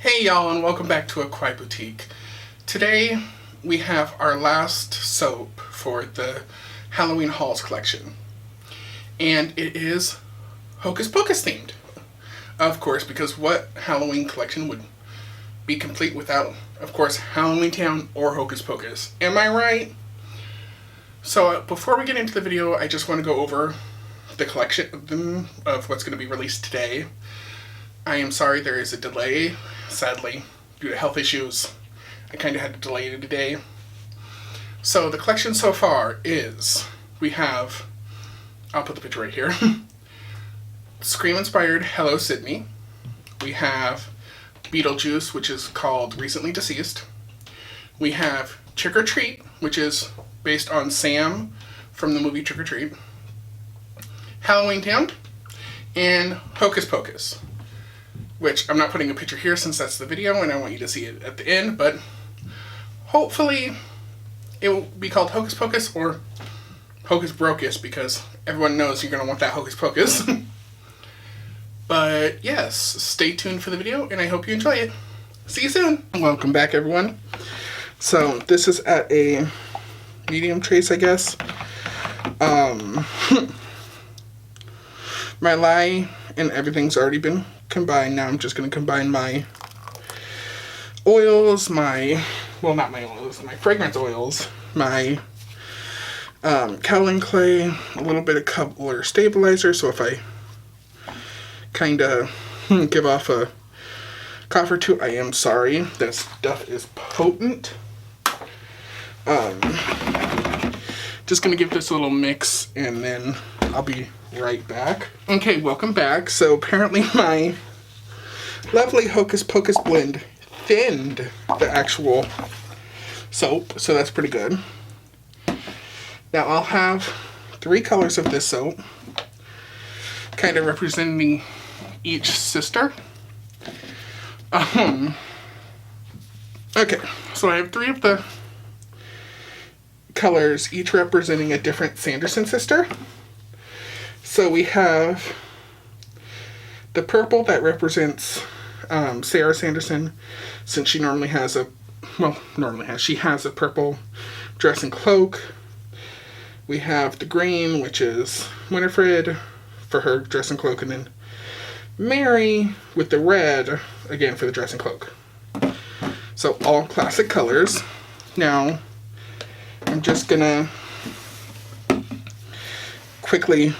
Hey y'all, and welcome back to AKawaiiBoutique. Today we have our last soap for the Halloween Hauls collection. And it is Hocus Pocus themed. Of course, because what Halloween collection would be complete without, of course, Halloween Town or Hocus Pocus? Am I right? So before we get into the video, I just want to go over the collection of what's going to be released today. I am sorry there is a delay, sadly, due to health issues. I kind of had to delay it today. So the collection so far is, we have, I'll put the picture right here, Scream-inspired Hello Sydney. We have Beetlejuice, which is called Recently Deceased. We have Trick or Treat, which is based on Sam from the movie Trick or Treat. Halloween Town, and Hocus Pocus, which I'm not putting a picture here since that's the video and I want you to see it at the end, but hopefully it will be called Hocus Pocus or Hocus Brokus because everyone knows you're going to want that Hocus Pocus. But yes, stay tuned for the video and I hope you enjoy it. See you soon. Welcome back, everyone. So this is at a medium trace, I guess. My lye and everything's already been combined. Now I'm just going to combine my oils, well, not my oils, my fragrance oils, my kaolin clay, a little bit of color stabilizer, so if I kind of give off a cough or two, I am sorry. That stuff is potent. Just going to give this a little mix and then I'll be right back. Okay, welcome back. So apparently my lovely Hocus Pocus blend thinned the actual soap, so that's pretty good. Now I'll have 3 colors of this soap, kind of representing each sister. Okay, so I have 3 of the colors, each representing a different Sanderson sister. So we have the purple that represents Sarah Sanderson, since she normally has she has a purple dress and cloak. We have the green, which is Winifred for her dress and cloak, and then Mary with the red, again for the dress and cloak. So all classic colors. Now, I'm just gonna quickly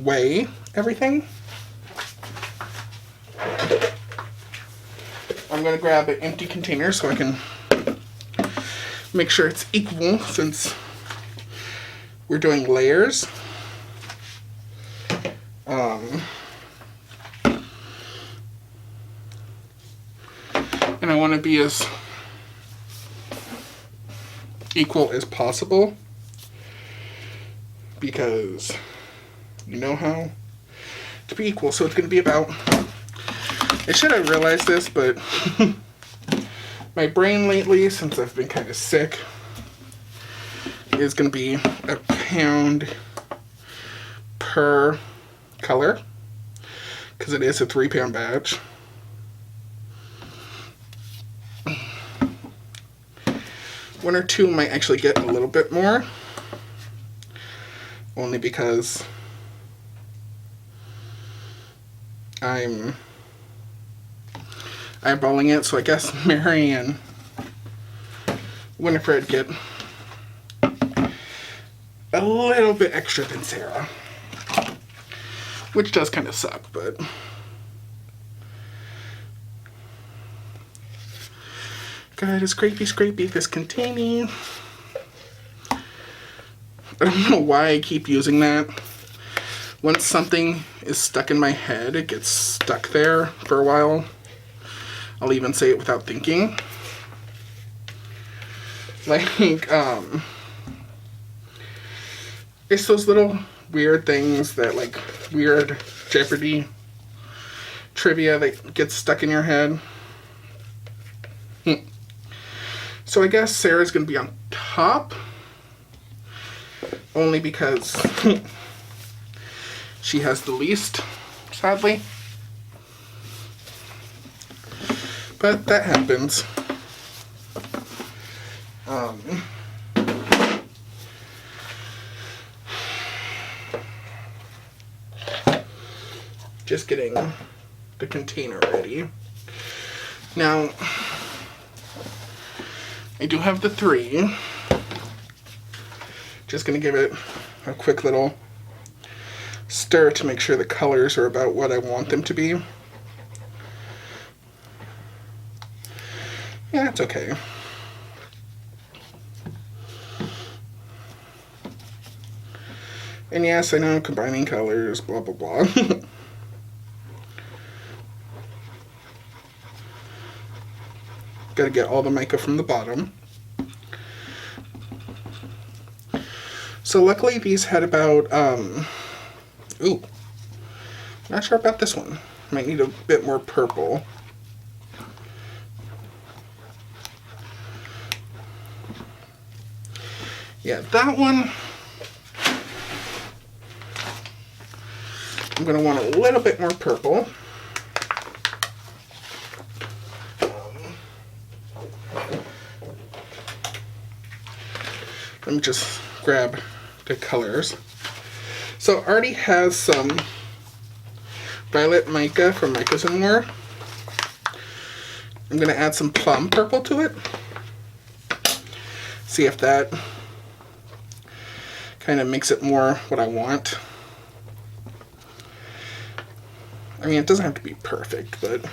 weigh everything. I'm going to grab an empty container so I can make sure it's equal since we're doing layers. And I want to be as equal as possible because you know how to be equal. So it's going to be about, I should have realized this, but my brain lately, since I've been kind of sick, is going to be a pound per color because it is a 3-pound batch. One or two might actually get a little bit more, only because I'm eyeballing it, so I guess Mary and Winifred get a little bit extra than Sarah, which does kind of suck, but gotta scrapey this container. I don't know why I keep using that. Once something is stuck in my head, it gets stuck there for a while. I'll even say it without thinking. Like, it's those little weird things that, like, weird Jeopardy trivia that gets stuck in your head. So I guess Sarah's gonna be on top. Only because she has the least, sadly. but that happens. Just getting the container ready. Now, I do have the 3. Just gonna give it a quick little stir to make sure the colors are about what I want them to be. Yeah, it's okay. And yes, I know, combining colors, blah, blah, blah. Gotta get all the mica from the bottom. So luckily these had about, ooh, not sure about this one. Might need a bit more purple. Yeah, that one, I'm gonna want a little bit more purple. Let me just grab the colors. So it already has some violet mica from Micas and More. I'm gonna add some plum purple to it. See if that kind of makes it more what I want. I mean, it doesn't have to be perfect, but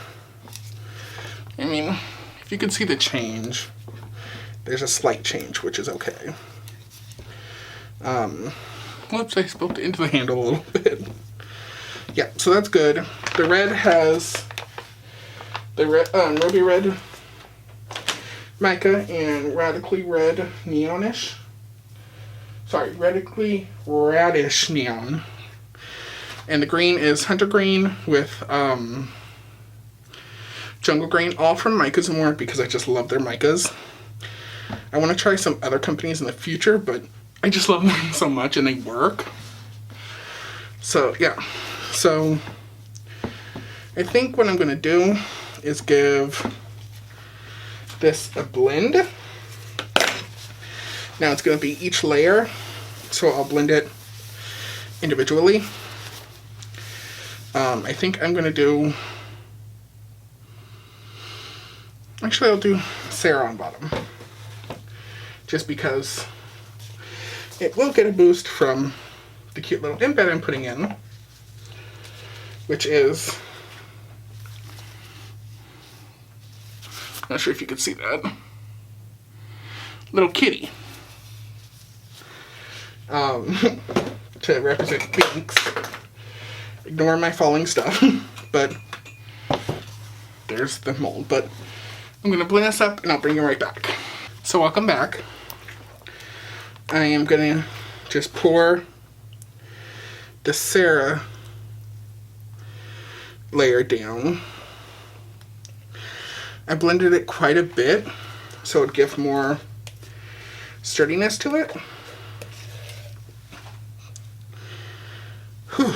I mean, if you can see the change, there's a slight change, which is okay. Whoops, I spilled it into the handle a little bit. Yeah, so that's good. The red has the ruby red mica and radically red neonish. Sorry, radically radish neon. And the green is hunter green with jungle green, all from Micas and More because I just love their micas. I want to try some other companies in the future, but I just love them so much and they work. So yeah, so I think what I'm going to do is give this a blend. Now it's going to be each layer, so I'll blend it individually. I think I'm going to do, actually I'll do Sarah on bottom, just because it will get a boost from the cute little embed I'm putting in, which is, not sure if you can see that, little kitty, to represent pinks. Ignore my falling stuff, but there's the mold. But I'm going to blend this up and I'll bring you right back. So welcome back. I am going to just pour the Sarah layer down. I blended it quite a bit so it would give more sturdiness to it. Whew.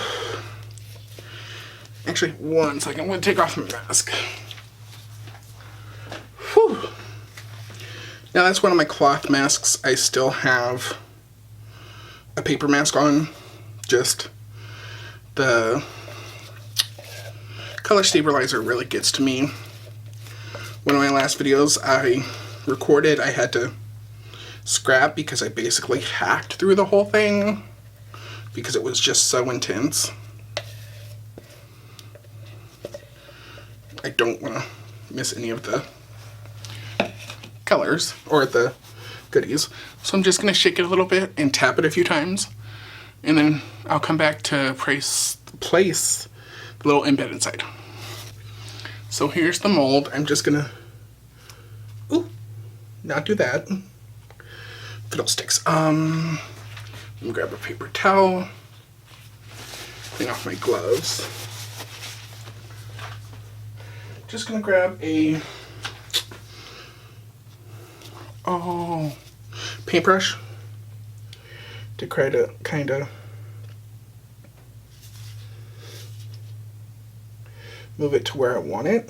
Actually, one second. I'm going to take off my mask. Whew. Now that's one of my cloth masks. I still have a paper mask on. Just the color stabilizer really gets to me. One of my last videos I recorded, I had to scrap because I basically hacked through the whole thing because it was just so intense. I don't want to miss any of the colors or the goodies. So I'm just going to shake it a little bit and tap it a few times. And then I'll come back to place the little embed inside. So here's the mold. I'm just going to, ooh, not do that. Fiddlesticks. Let me grab a paper towel. Clean off my gloves. Just gonna grab a paintbrush to try to kind of move it to where I want it.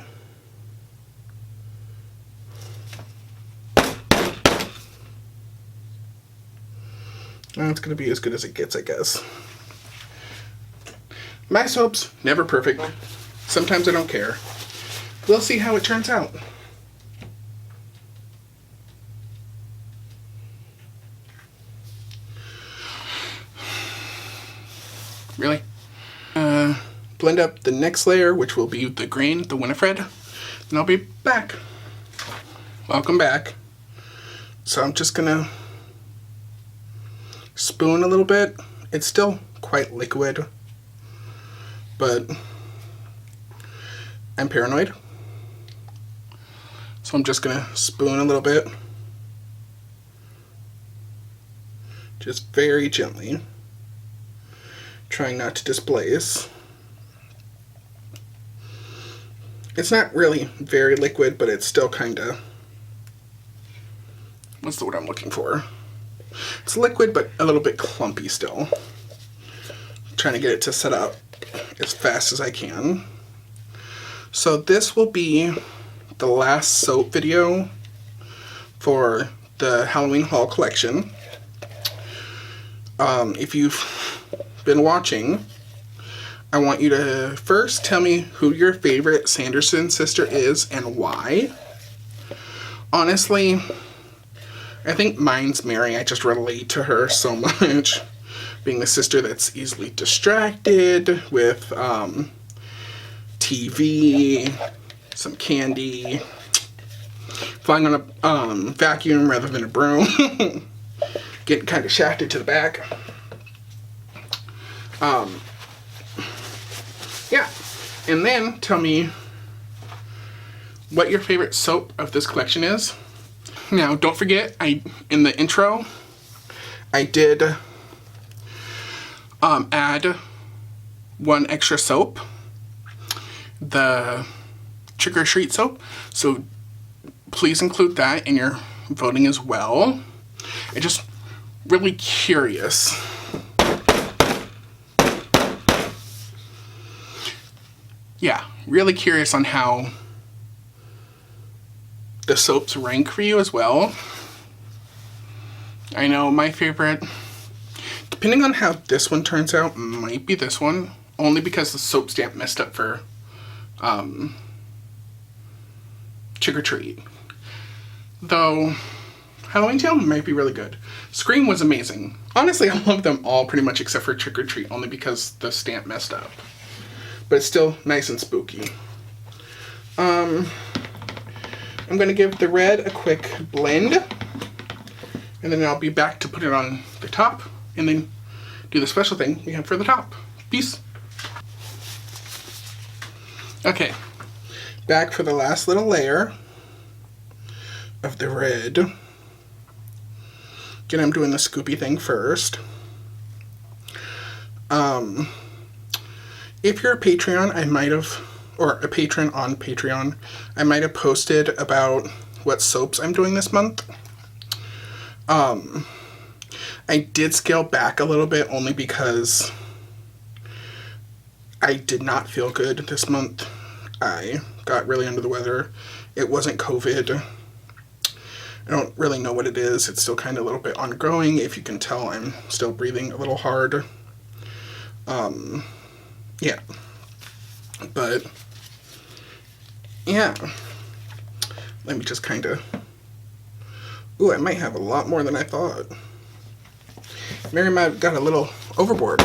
it's going to be as good as it gets, I guess. My soap's never perfect. Sometimes I don't care. We'll see how it turns out. Really? Blend up the next layer, which will be the green, the Winifred, and I'll be back. Welcome back. So I'm just gonna spoon a little bit. It's still quite liquid, but I'm paranoid. So I'm just gonna spoon a little bit. Just very gently. Trying not to displace. It's not really very liquid, but it's still kinda, what's the word I'm looking for? It's liquid, but a little bit clumpy still. Trying to get it to set up as fast as I can. So this will be the last soap video for the Halloween haul collection. If you've been watching, I want you to first tell me who your favorite Sanderson sister is and why. Honestly, I think mine's Mary. I just relate to her so much. Being the sister that's easily distracted with TV, some candy, flying on a vacuum rather than a broom, getting kind of shafted to the back. Yeah, and then tell me what your favorite soap of this collection is. Now, don't forget, in the intro, I did add one extra soap, the Trick or Treat soap, so please include that in your voting as well. I'm just really curious. Yeah, really curious on how the soaps rank for you as well. I know my favorite, depending on how this one turns out, might be this one, only because the soap stamp messed up for Trick or Treat. Though Halloween Tale might be really good. Scream was amazing. Honestly, I love them all pretty much except for Trick or Treat, only because the stamp messed up. But it's still nice and spooky. I'm going to give the red a quick blend, and then I'll be back to put it on the top, and then do the special thing we have for the top. Peace. Okay, back for the last little layer of the red. Again, I'm doing the scoopy thing first. If you're a Patreon, I might have, or a patron on Patreon, I might have posted about what soaps I'm doing this month. I did scale back a little bit only because I did not feel good this month. I got really under the weather. It wasn't COVID. I don't really know what it is. It's still kind of a little bit ongoing. If you can tell, I'm still breathing a little hard. Yeah. But, yeah. Let me just kind of... Ooh, I might have a lot more than I thought. Mary might have got a little overboard.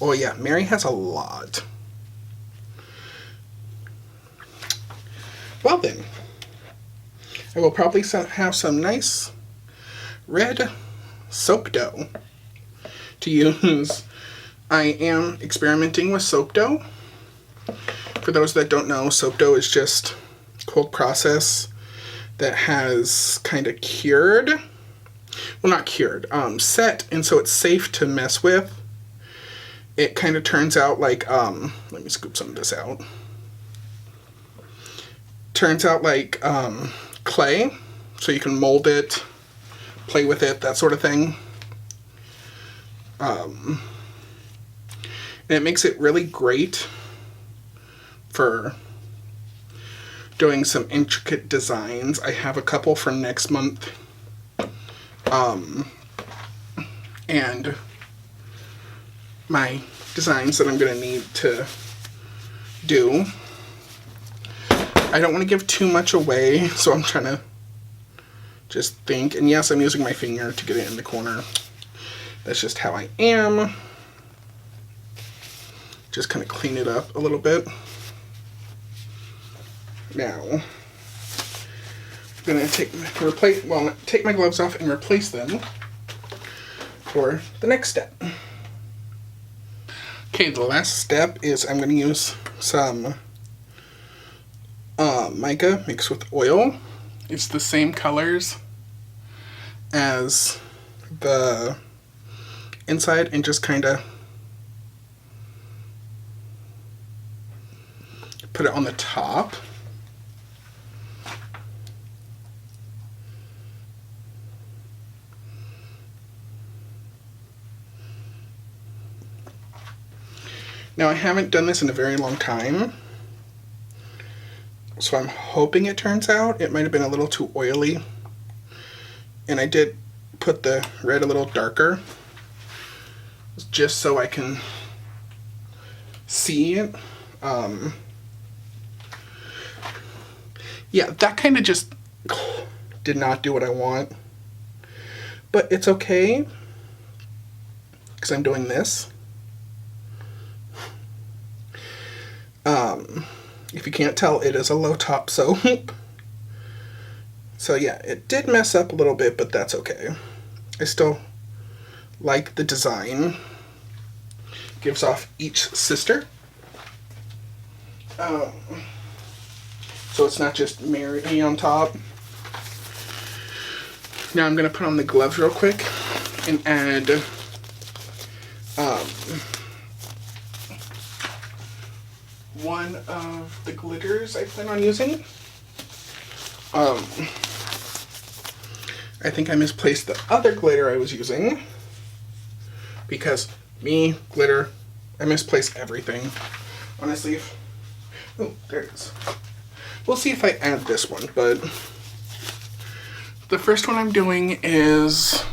Oh yeah, Mary has a lot. Well then, I will probably have some nice red soap dough to use. I am experimenting with soap dough. For those that don't know, soap dough is just cold process that has kind of cured, well not cured, set, and so it's safe to mess with. It kind of turns out like, let me scoop some of this out. Turns out like clay, so you can mold it, play with it, that sort of thing. And it makes it really great for doing some intricate designs. I have a couple for next month. and my designs that I'm going to need to do. I don't want to give too much away, so I'm trying to just think. And yes, I'm using my finger to get it in the corner. That's just how I am. Just kind of clean it up a little bit. Now, I'm going to take my gloves off and replace them for the next step. Okay, the last step is I'm going to use some mica mixed with oil. It's the same colors as the inside, and just kind of put it on the top. Now, I haven't done this in a very long time, so I'm hoping it turns out. It might have been a little too oily, and I did put the red a little darker, just so I can see it. Yeah, that kind of just did not do what I want, but it's okay, because I'm doing this. If you can't tell, it is a low top soap. So yeah, it did mess up a little bit, but that's okay. I still like the design. Gives off each sister. So it's not just Mary on top. Now I'm going to put on the gloves real quick and add one of the glitters I plan on using. I think I misplaced the other glitter I was using, because glitter, I misplace everything. Honestly, oh, there it is. We'll see if I add this one, but the first one I'm doing is,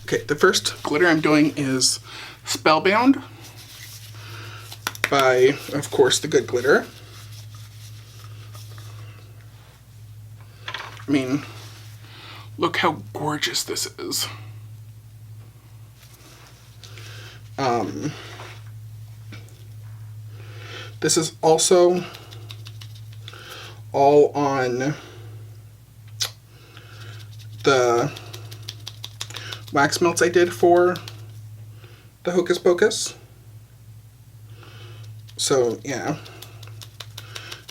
okay, the first glitter I'm doing is Spellbound by, of course, the good glitter. I mean, look how gorgeous this is. This is also all on the wax melts I did for the Hocus Pocus. So, yeah.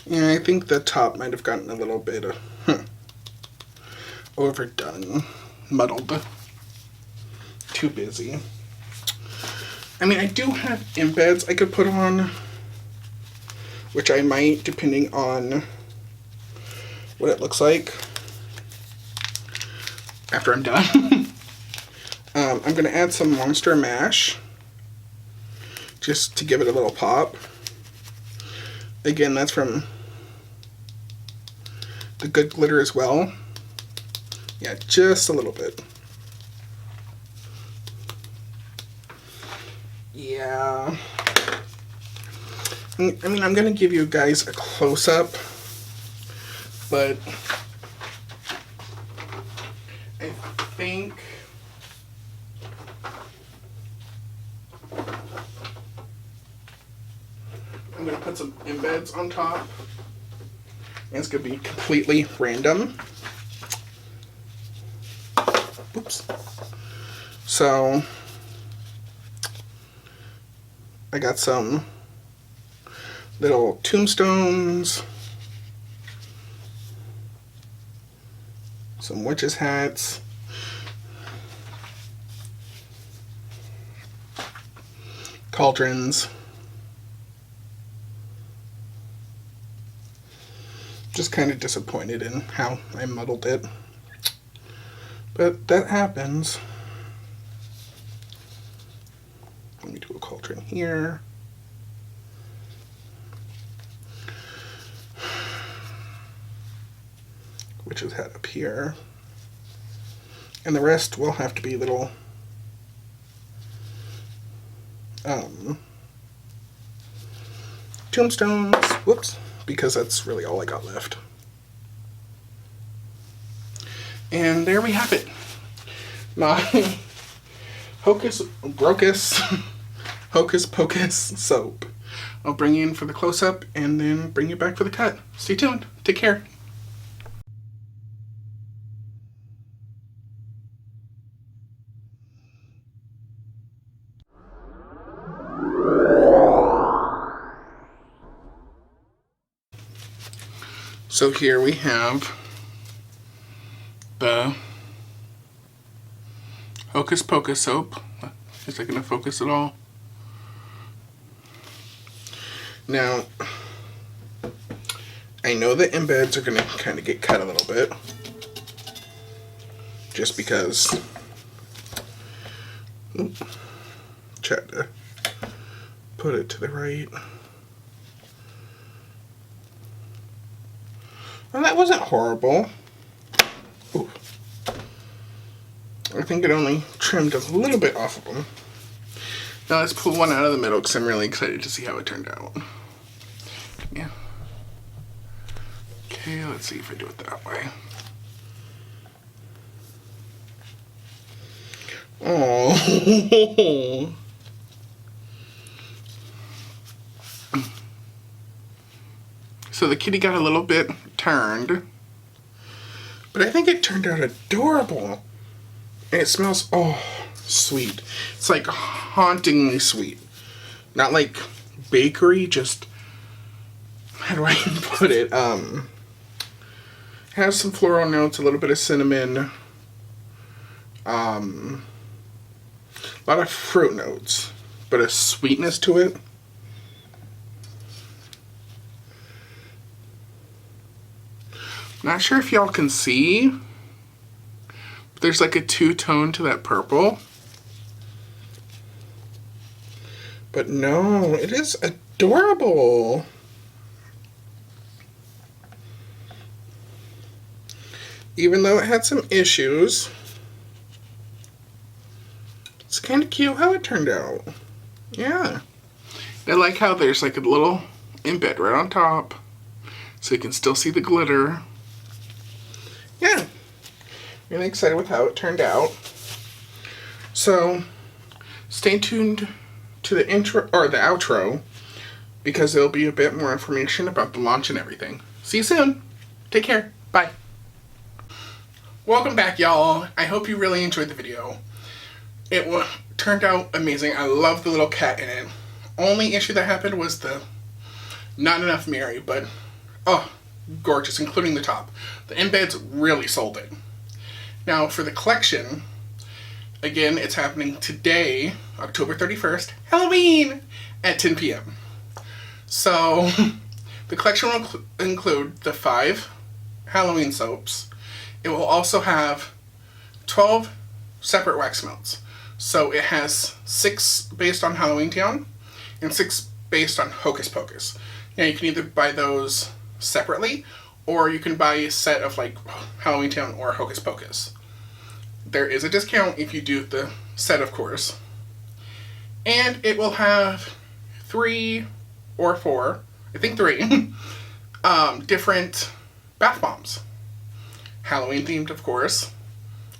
Yeah, I think the top might have gotten a little bit overdone, muddled, too busy. I mean, I do have embeds I could put on, which I might, depending on what it looks like after I'm done. I'm going to add some Monster Mash just to give it a little pop. Again, that's from the good glitter as well. Yeah, just a little bit. Yeah. I mean, I'm going to give you guys a close-up, but I think I'm going to put some embeds on top, and it's going to be completely random. Oops. So, I got some little tombstones, some witches' hats, cauldrons. Just kind of disappointed in how I muddled it, but that happens. Let me do a cauldron here. Witch's hat up here. And the rest will have to be little tombstones. Whoops, because that's really all I got left. And there we have it. My Hocus Pocus soap. I'll bring you in for the close-up and then bring you back for the cut. Stay tuned. Take care. So here we have the Hocus Pocus soap. Is that going to focus at all? Now, I know the embeds are going to kind of get cut a little bit. Just because... Tried to put it to the right. Well, that wasn't horrible. Ooh. I think it only trimmed a little bit off of them. Now let's pull one out of the middle because I'm really excited to see how it turned out. Yeah. Okay, let's see if I do it that way. Oh. So the kitty got a little bit turned, but I think it turned out adorable. And it smells, oh, sweet. It's like hauntingly sweet. Not like bakery, just, how do I put it? Has some floral notes, a little bit of cinnamon, a lot of fruit notes, but a sweetness to it. Not sure if y'all can see, but there's like a two-tone to that purple. But no, it is adorable. Even though it had some issues, it's kind of cute how it turned out. Yeah. I like how there's like a little embed right on top, so you can still see the glitter. Yeah, really excited with how it turned out. So, stay tuned to the intro or the outro because there'll be a bit more information about the launch and everything. See you soon. Take care. Bye. Welcome back, y'all. I hope you really enjoyed the video. It turned out amazing. I love the little cat in it. Only issue that happened was the not enough Mary, but oh, gorgeous, including the top. The embeds really sold it. Now for the collection, again, it's happening today, October 31st, Halloween, at 10 p.m. So the collection will include the 5 Halloween soaps. It will also have 12 separate wax melts. So it has 6 based on Halloween Town and 6 based on Hocus Pocus. Now you can either buy those separately, or you can buy a set of like Halloween Town or Hocus Pocus. There is a discount if you do the set, of course. And it will have 3 or 4, I think 3, different bath bombs. Halloween themed, of course.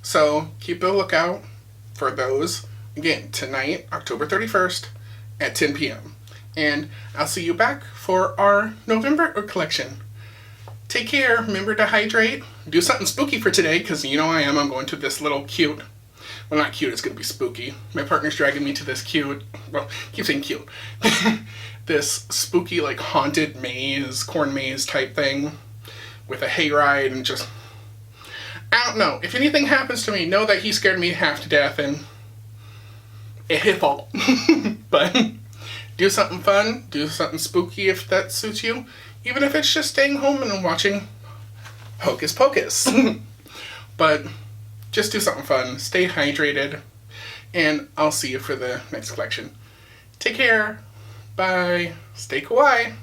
So keep a lookout for those. Again, tonight, October 31st at 10 p.m. And I'll see you back for our November collection. Take care. Remember to hydrate. Do something spooky for today, because you know I am. I'm going to this little cute, well, not cute, it's going to be spooky. My partner's dragging me to this cute, well, keep saying cute, this spooky, like, haunted maze, corn maze type thing with a hayride and just, I don't know. If anything happens to me, know that he scared me half to death and it's his fault. But do something fun, do something spooky if that suits you, even if it's just staying home and watching Hocus Pocus. But just do something fun, stay hydrated, and I'll see you for the next collection. Take care, bye, stay kawaii.